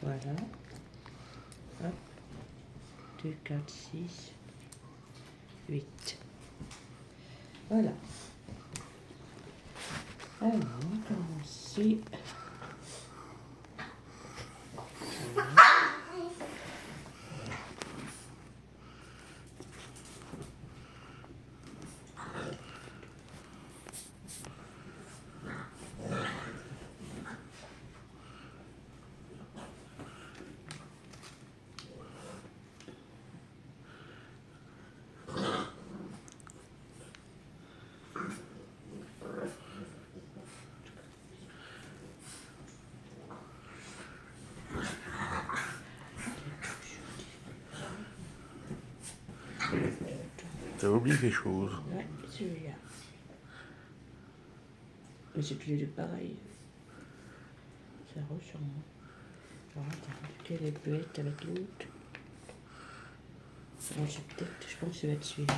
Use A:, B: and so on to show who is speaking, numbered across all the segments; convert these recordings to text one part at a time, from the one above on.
A: Voilà. Hop. 2, 4, 6, 8. Voilà. Alors, on va commencer.
B: T'as oublié quelque chose.
A: Ouais, celui-là. Mais c'est tous les deux pareil. Ça ressemble. Alors attends, quelle est bête avec l'autre? Bon, je pense que ça va être celui-là.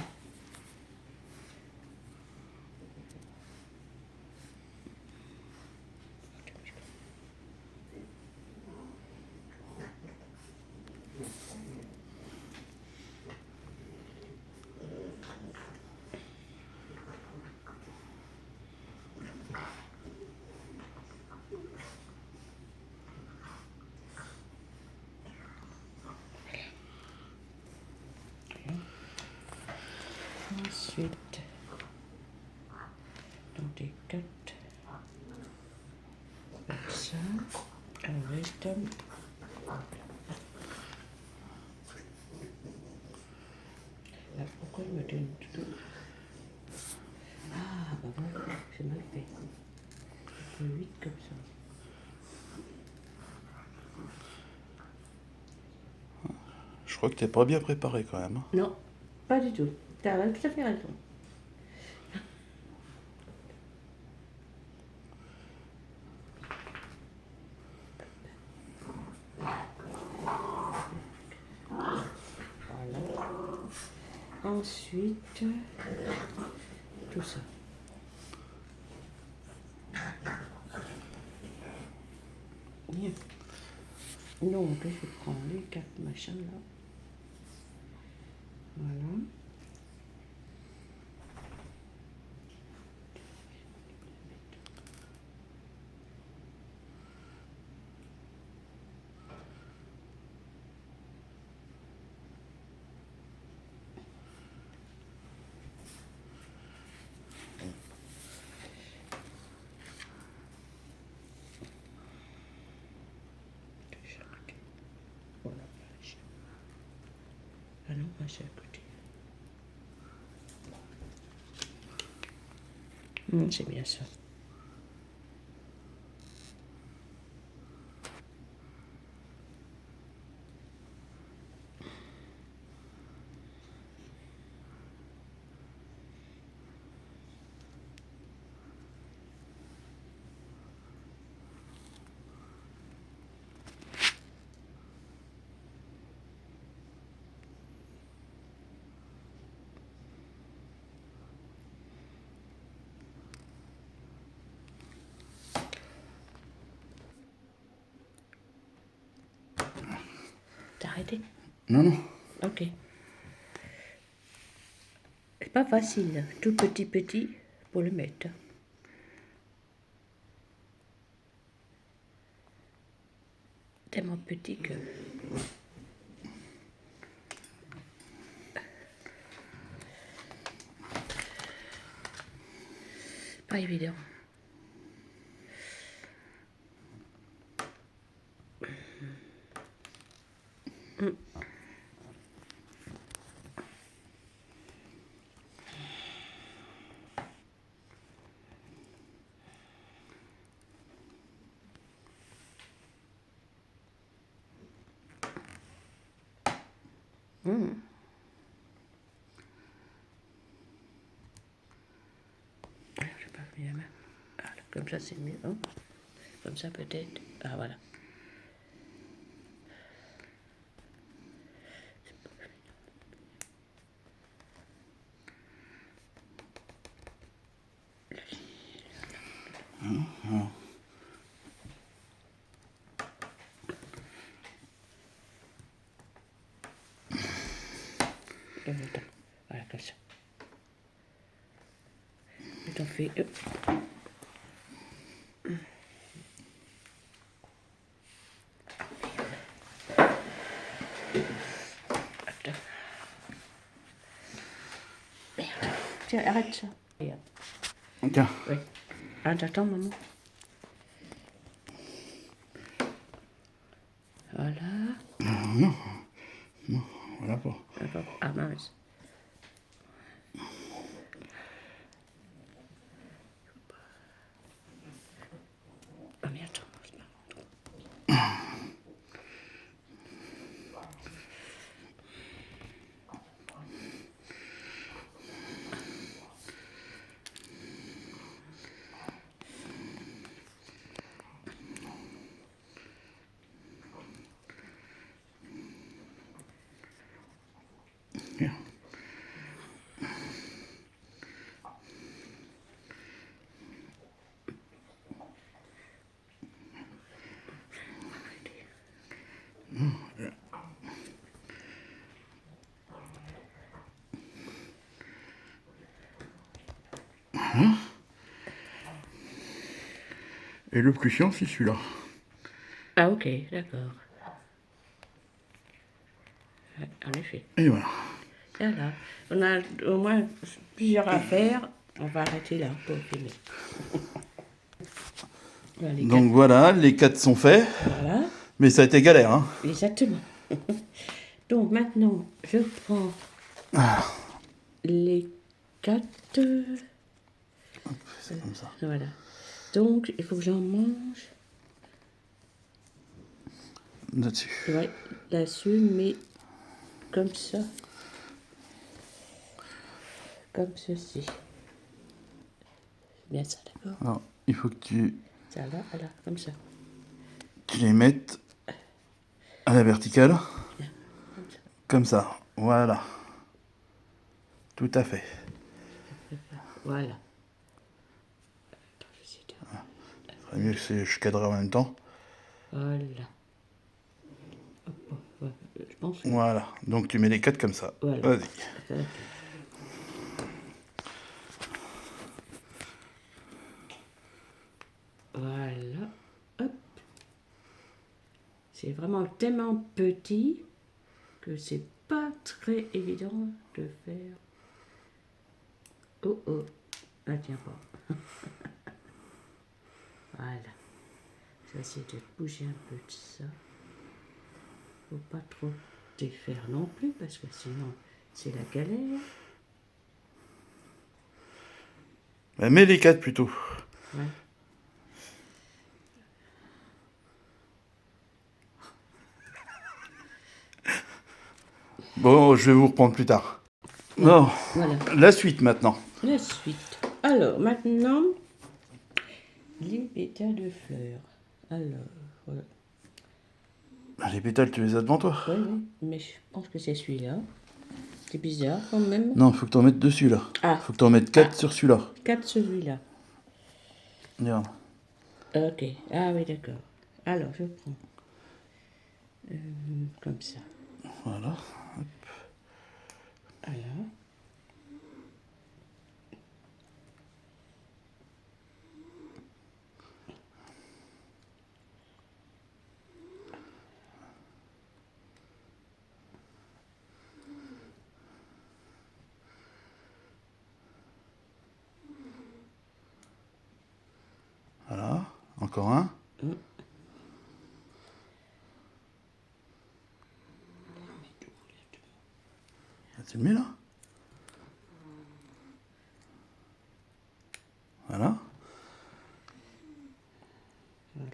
A: Ensuite, dans des 4, avec ça, avec là, pourquoi il me donne tout? Ah, bah voilà, c'est mal fait. Un peu 8 comme ça.
B: Je crois que t'es pas bien préparé quand même.
A: Non, pas du tout. T'as tout à fait raison. Voilà. Ensuite, tout ça. Bien. Donc, je vais prendre les 4 machins là. Voilà. Voilà. Ah non, moi c'est à côté. C'est bien ça. T'as arrêté?
B: Non, non.
A: Ok. C'est pas facile, tout petit pour le mettre. Tellement petit que... Pas évident. Alors, j'ai pas mis la main. Voilà, comme ça c'est mieux. Hein, comme ça peut-être. Ah voilà. attends. Voilà, comme ça. Et t'en fais... Attends. Merde. Tiens, arrête ça. Regarde.
B: Tiens.
A: Oui. Attends, maman. Voilà.
B: Voilà pas.
A: Ah mince. Ah mais attends, c'est pas bon.
B: Bien. Et le plus chiant, c'est celui-là.
A: Ah ok, d'accord. En effet.
B: Et voilà.
A: Voilà. On a au moins plusieurs affaires. On va arrêter là pour filmer. Voilà, les
B: Donc voilà, les 4 sont faits.
A: Voilà,
B: Mais ça a été galère, hein.
A: exactement. Donc maintenant, je prends les 4.
B: C'est comme ça.
A: Voilà. Donc, il faut que j'en mange.
B: Là-dessus.
A: Ouais, là-dessus, mais comme ça. Comme ceci. C'est bien ça, d'accord?
B: Alors, il faut que
A: Ça là, voilà, comme ça.
B: tu les mettes à la verticale.
A: Bien, comme ça.
B: Comme ça. Voilà. Tout à fait.
A: Voilà. Attends, je vais essayer de...
B: Ce serait mieux que je cadre en même temps.
A: Voilà. Hop, hop, ouais, je pense que...
B: Voilà. Donc tu mets les 4 comme ça.
A: Voilà.
B: Vas-y.
A: Ok. Voilà. Hop. C'est vraiment tellement petit que c'est pas très évident de faire. Oh oh. Ah tiens pas. Voilà. Je vais essayer de bouger un peu de ça. Faut pas trop défaire non plus parce que sinon c'est la galère.
B: Bah, mets les 4 plutôt.
A: Ouais.
B: Bon, je vais vous reprendre plus tard. Bon,
A: Voilà.
B: la suite maintenant.
A: La suite. Alors maintenant, les pétales de fleurs. Alors, voilà.
B: Les pétales, tu les as devant toi?
A: Oui, oui, mais je pense que c'est celui-là. C'est bizarre quand même.
B: Non, il faut que tu en mettes dessus là.
A: Ah.
B: Faut que tu en mettes 4 sur celui-là.
A: 4 celui-là.
B: Regarde.
A: Ok. Ah oui, d'accord. Alors, je prends. Comme ça.
B: Voilà.
A: Voilà.
B: Voilà. Encore un. Tu le mets là. Voilà.
A: Voilà.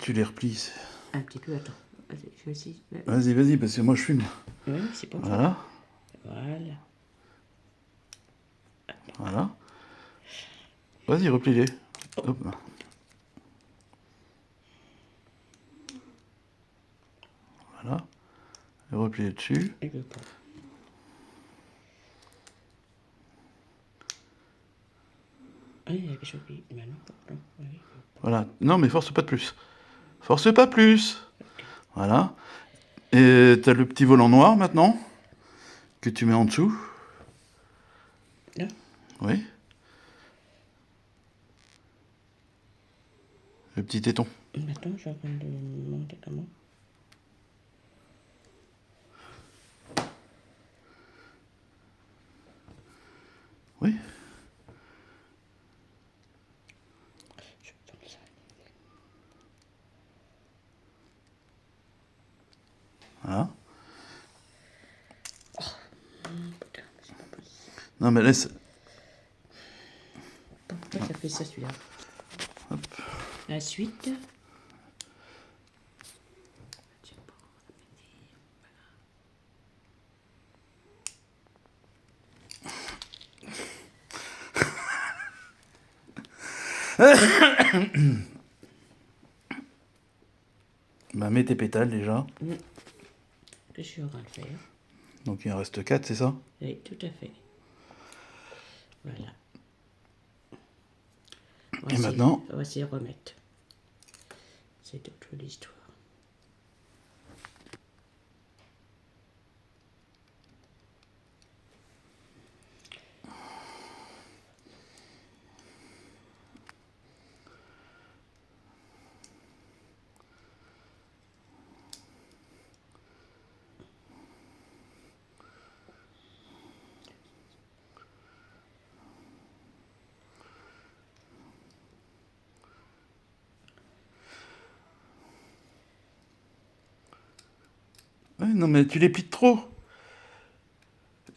B: Tu les replies.
A: Un petit peu, attends. Vas-y, je vais essayer.
B: Vas-y, vas-y, parce que moi je fume.
A: Oui, c'est pour ça.
B: Voilà.
A: Voilà.
B: Voilà. Vas-y, replie-les. Hop. Voilà. Et replie dessus.
A: Et le pot. Ah, il y a quelque chose qui... Maintenant, non, oui.
B: Voilà. Non, mais force pas de plus. Force pas plus. Voilà. Et t'as le petit volant noir maintenant. que tu mets en dessous.
A: Là.
B: Oui. Le petit téton.
A: Attends, je suis en train de me demander comment.
B: Oui.
A: Je tourne ça.
B: Voilà.
A: Putain, c'est pas possible.
B: Non, mais laisse.
A: Pourquoi ça fait ça celui-là? La suite. Tiens pas.
B: Bah, mets tes pétales déjà.
A: Que je suis en train de faire.
B: Donc il en reste 4, c'est ça?
A: Oui, tout à fait. Voilà.
B: Et maintenant?
A: Voici remettre. C'est toute l'histoire.
B: Ouais, non, mais tu les plies trop.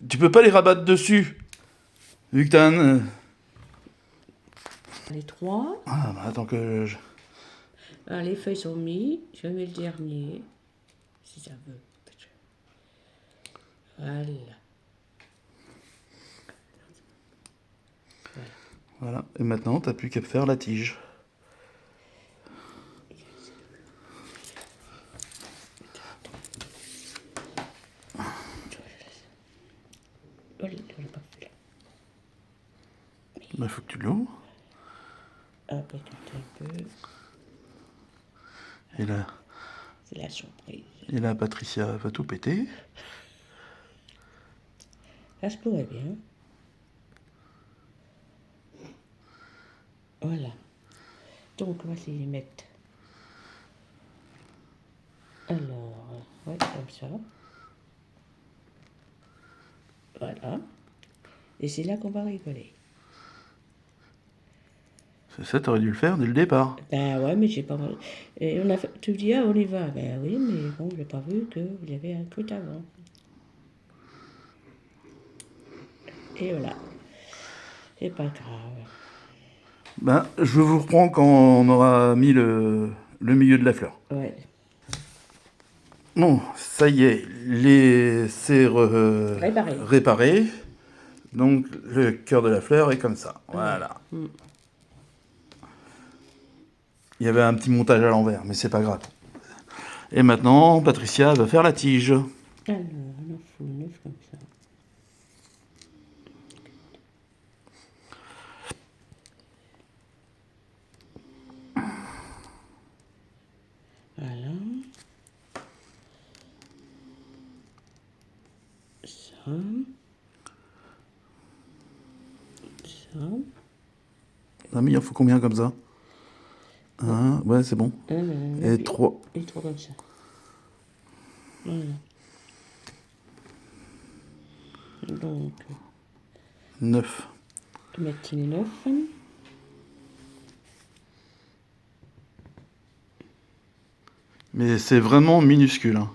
B: Tu peux pas les rabattre dessus. Vu que t'as un...
A: Les trois.
B: Ah, bah attends que je...
A: Alors, les feuilles sont mises. Je mets le dernier. Si ça veut. Voilà.
B: Voilà. Et maintenant, t'as plus qu'à faire la tige.
A: Oh, je l'ai pas fait là.
B: Bah, faut que tu l'ouvres.
A: Après, tout un peu.
B: Et là,
A: C'est la surprise.
B: Patricia va tout péter.
A: Ça se pourrait bien. Voilà. Donc, on va essayer de les mettre. Alors, ouais, comme ça. Voilà. Et c'est là qu'on va rigoler.
B: C'est ça, t'aurais dû le faire dès le départ.
A: Ben ouais, mais j'ai pas. Et on a fait... Tu dis, ah, on y va. Ben oui, mais bon, j'ai pas vu que vous y avez un truc avant. Et voilà. C'est pas grave.
B: Ben, je vous reprends quand on aura mis le milieu de la fleur.
A: Ouais.
B: Bon, ça y est, c'est
A: Réparé.
B: réparé. Donc, le cœur de la fleur est comme ça. Voilà. Il y avait un petit montage à l'envers, mais c'est pas grave. Et maintenant, Patricia va faire la tige.
A: Alors, on en fout 9 comme ça. Voilà. Ça. Ça.
B: Ami, il en faut combien comme ça? Un, ouais, c'est bon. Et
A: puis-
B: 3.
A: Et 3 comme ça. Voilà. Donc,
B: 9.
A: mettre les 9.
B: Mais c'est vraiment minuscule. Hein.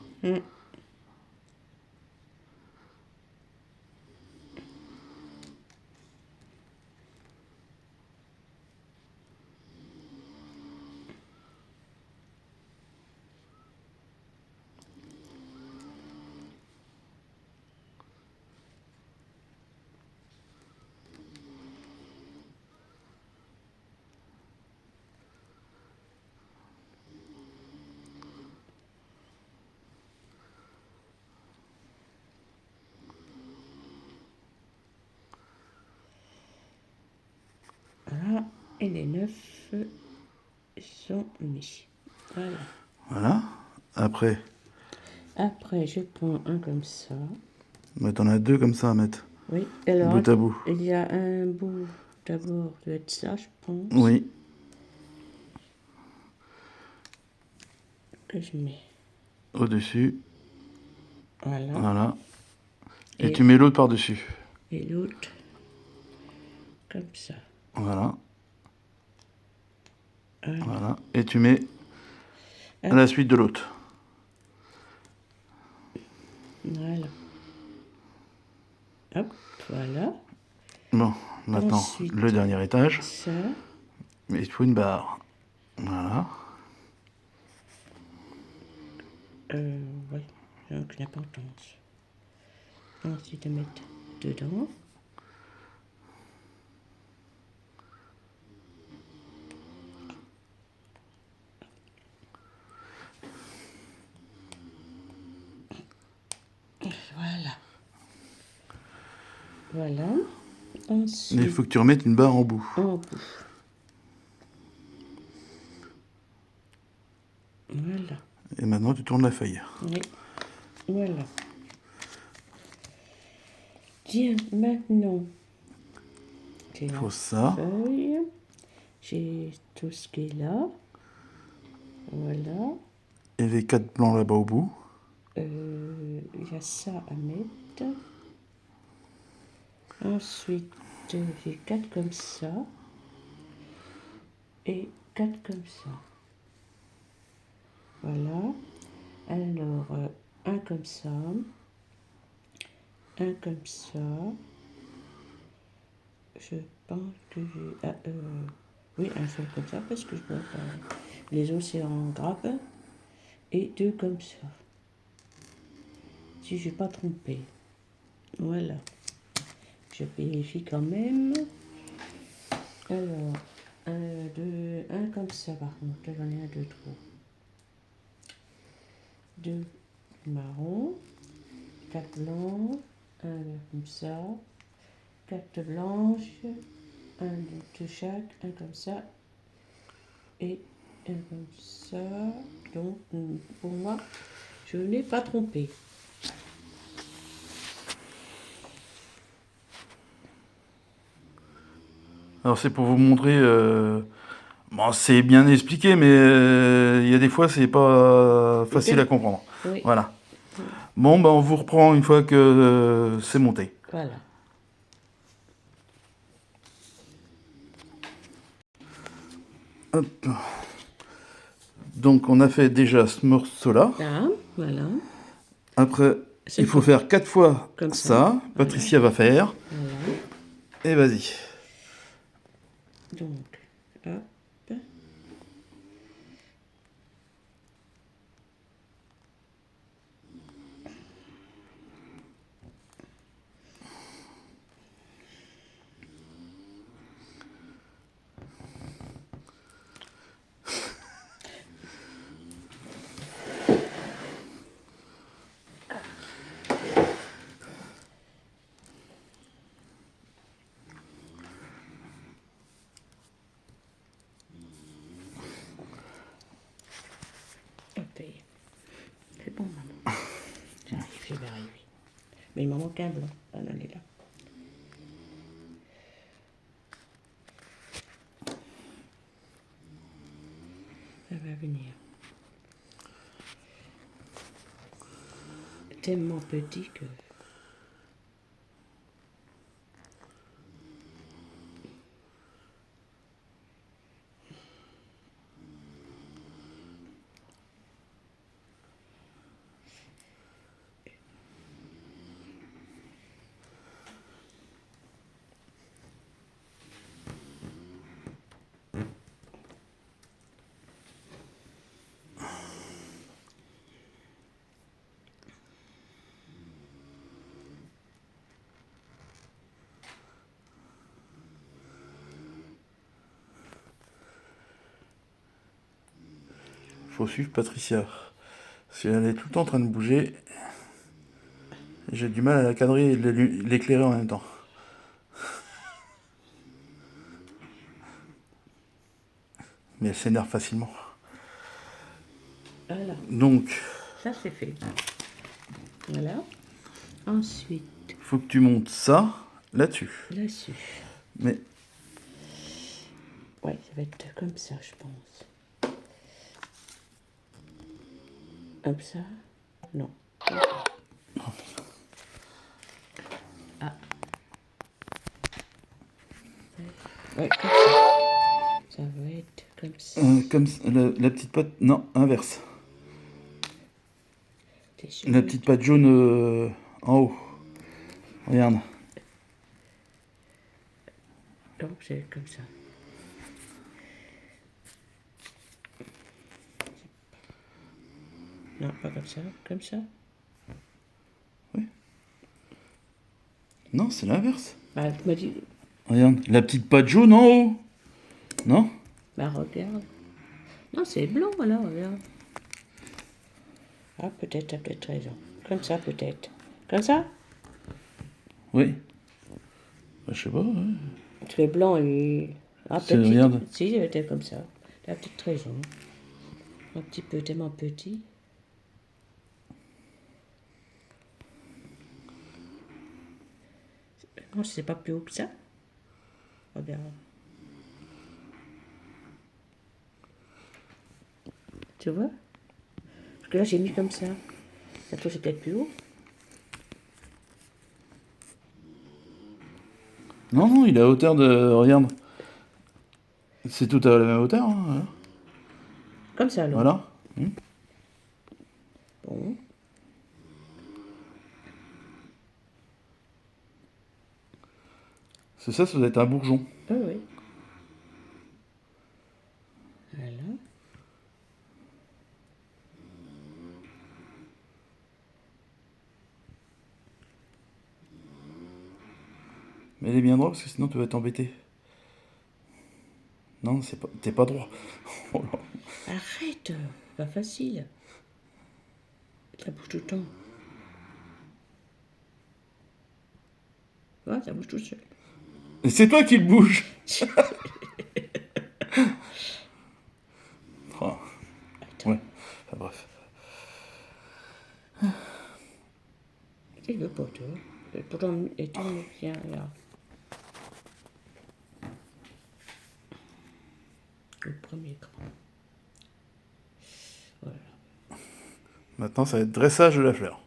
A: Voilà. Et les 9 sont mis. Voilà.
B: Voilà. Après,
A: Après, je prends un comme ça.
B: Mais t'en as deux comme ça à mettre,
A: Oui, alors,
B: bout à bout.
A: il y a un bout, d'abord, doit être ça, je pense,
B: Oui,
A: que je mets.
B: au-dessus,
A: Voilà.
B: voilà. Et
A: Et,
B: tu mets l'autre par-dessus.
A: et l'autre, comme ça.
B: Voilà,
A: Voilà.
B: voilà. Et tu mets à
A: Hop,
B: la suite de l'autre.
A: voilà. Hop, voilà.
B: Bon, maintenant,
A: Ensuite,
B: le dernier étage.
A: ça.
B: Mais il te faut une barre. Voilà.
A: Oui, donc l'importance. Ensuite, de mettre dedans. Voilà. Voilà.
B: Mais il
A: Ensuite,
B: faut que tu remettes une barre en bout.
A: en bout. Voilà.
B: Et maintenant, tu tournes la feuille.
A: Oui. Voilà. Tiens, maintenant, j'ai
B: Il
A: la
B: faut ça.
A: feuille. J'ai tout ce qui est là. Voilà.
B: Et les 4 blancs là-bas au bout.
A: Il y a ça à mettre. Ensuite, j'ai 4 comme ça. Et 4 comme ça. Voilà. Alors, un comme ça. Un comme ça. Je pense que j'ai... oui, un seul comme ça parce que je dois pas... Les autres, c'est en grappe. Et 2 comme ça. Si je n'ai pas trompé. Voilà. Je vérifie quand même. Alors, un comme ça par contre. Là, j'en ai un de trop. 2 marrons. 4 blancs. Un comme ça. 4 blanches. Un de chaque. Un comme ça. Et un comme ça. Donc, pour moi, je n'ai pas trompé.
B: Alors, c'est pour vous montrer. Bon, c'est bien expliqué, mais il y a des fois, c'est pas facile à comprendre.
A: Oui.
B: Voilà. Bon, ben, on vous reprend une fois que c'est monté.
A: Voilà.
B: Hop. Donc, on a fait déjà ce morceau-là.
A: Là, voilà.
B: Après,
A: C'est
B: il faut
A: comme-
B: faire 4 fois
A: comme
B: ça.
A: ça.
B: Patricia va faire.
A: Voilà.
B: Et vas-y.
A: Donc, hop. Ok. C'est bon, maman. J'arrive, je vais arriver. Mais il m'en manque un blanc. Ah non, il est là. Ça va venir. Tellement petit que...
B: Faut suivre Patricia. Si elle est tout le temps en train de bouger, j'ai du mal à la cadrer et l'éclairer en même temps. Mais elle s'énerve facilement.
A: Voilà.
B: Donc,
A: Ça, c'est fait. Voilà. Ensuite,
B: faut que tu montes ça là-dessus.
A: là-dessus.
B: Mais
A: Ouais, ça va être comme ça, je pense. Comme ça? Non. Ah. Ouais, comme ça. Ça va être comme ça.
B: comme la petite patte... Non, inverse.
A: T'es sûr?
B: La petite patte jaune en haut. Regarde.
A: Donc, c'est comme ça. Non, pas comme ça. Comme ça.
B: Non, c'est l'inverse.
A: Bah, tu m'as dit...
B: Regarde, la petite patte jaune en haut. Non?
A: Bah, regarde. Non, c'est blanc, alors, regarde. Ah, peut-être, t'as peut-être raison. Comme ça, peut-être. Comme ça?
B: Oui. Bah, je sais pas. Ouais.
A: Parce que blanc, il... Ah,
B: C'est-
A: petit.
B: regarde.
A: Si, c'était comme ça. T'as peut-être raison. Un petit peu, tellement petit. Non, c'est pas plus haut que ça. Regarde. Tu vois? Parce que là, j'ai mis comme ça. Ça trouve c'est peut-être plus haut.
B: Non, non, il est à hauteur de... Regarde. C'est tout à la même hauteur. Hein, voilà.
A: Comme ça, alors.
B: Voilà.
A: Bon.
B: C'est ça, ça doit être un bourgeon.
A: Ah oui. Voilà.
B: Mais elle est bien droite parce que sinon tu vas t'embêter. Non, c'est pas... t'es pas droit. Oh là.
A: Arrête. Pas facile. Ça bouge tout le temps. Ouais, ça bouge tout seul.
B: Et c'est toi qui le bouge. Oh. Ouais, enfin, bref.
A: Il veut pas, toi. Pourtant, et tout me vient là. Le premier cran. Voilà.
B: Maintenant, ça va être dressage de la fleur.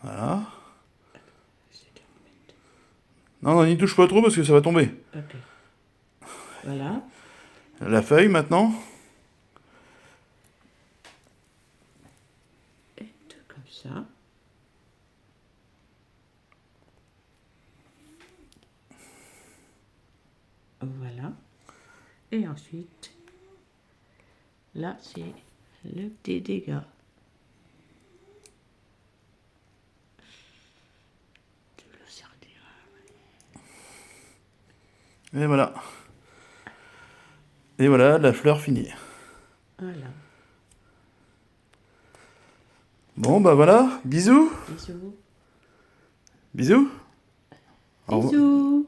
B: Voilà. Non, non, n'y touche pas trop parce que ça va tomber.
A: Ok. Voilà.
B: La feuille maintenant.
A: Et tout comme ça. Voilà. Et ensuite, là, c'est le petit dégât. Tu le serviras.
B: Et voilà. Et voilà, la fleur finie.
A: Voilà.
B: Bon, bah voilà. Bisous.
A: Bisous.
B: Bisous. Au revoir.
A: Bisous.